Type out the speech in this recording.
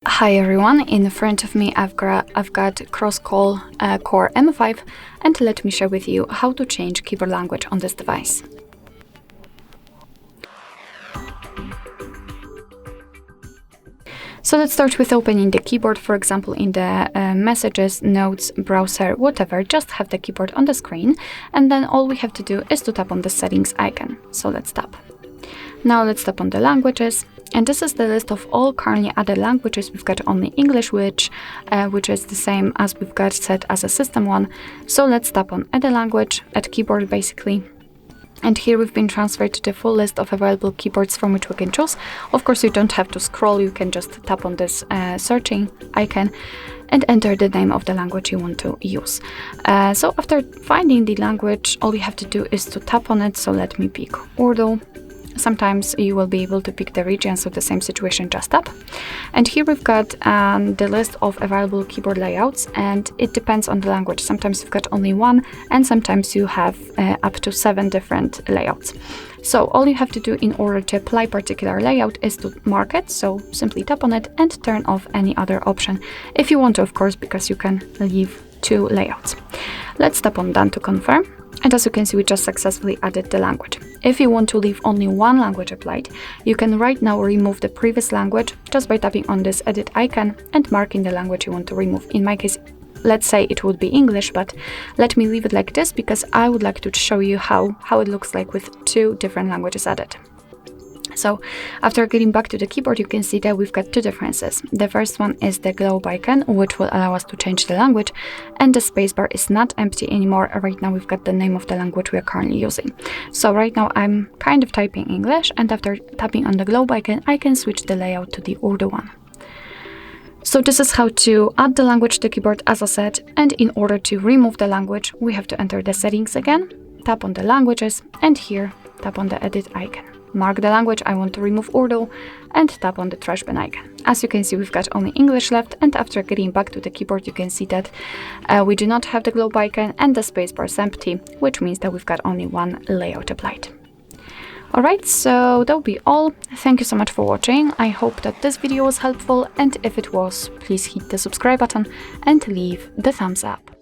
Hi everyone, in front of me I've got CROSSCALL Core M5, and let me share with you how to change keyboard language on this device. So let's start with opening the keyboard. For example, in the messages, notes, browser, whatever, just have the keyboard on the screen, and then all we have to do is to tap on the settings icon. So let's tap. Now let's tap on the languages, and this is the list of all currently added languages. We've got only English, which is the same as we've got set as a system one. So let's tap on add a language, add keyboard basically. And here we've been transferred to the full list of available keyboards from which we can choose. Of course, you don't have to scroll, you can just tap on this searching icon and enter the name of the language you want to use. So after finding the language, all you have to do is to tap on it. So let me pick Urdu. Sometimes you will be able to pick the region, so the same situation, just tap. And here we've got the list of available keyboard layouts, and it depends on the language. Sometimes you've got only one, and sometimes you have up to 7 different layouts. So all you have to do in order to apply particular layout is to mark it, so simply tap on it and turn off any other option, if you want to, of course, because you can leave 2 layouts. Let's tap on done to confirm. And as you can see, we just successfully added the language. If you want to leave only one language applied, you can right now remove the previous language just by tapping on this edit icon and marking the language you want to remove. In my case, let's say it would be English, but let me leave it like this because I would like to show you how it looks like with 2 different languages added. So after getting back to the keyboard, you can see that we've got 2 differences. The first one is the globe icon, which will allow us to change the language, and the spacebar is not empty anymore. Right now we've got the name of the language we are currently using. So right now I'm kind of typing English, and after tapping on the globe icon, I can switch the layout to the Urdu one. So this is how to add the language to the keyboard, as I said, and in order to remove the language, we have to enter the settings again, tap on the languages, and here tap on the edit icon. Mark the language I want to remove, Urdu, and tap on the trash bin icon. As you can see, we've got only English left, and after getting back to the keyboard, you can see that we do not have the globe icon and the spacebar is empty, which means that we've got only one layout applied. Alright, so that'll be all. Thank you so much for watching. I hope that this video was helpful, and if it was, please hit the subscribe button and leave the thumbs up.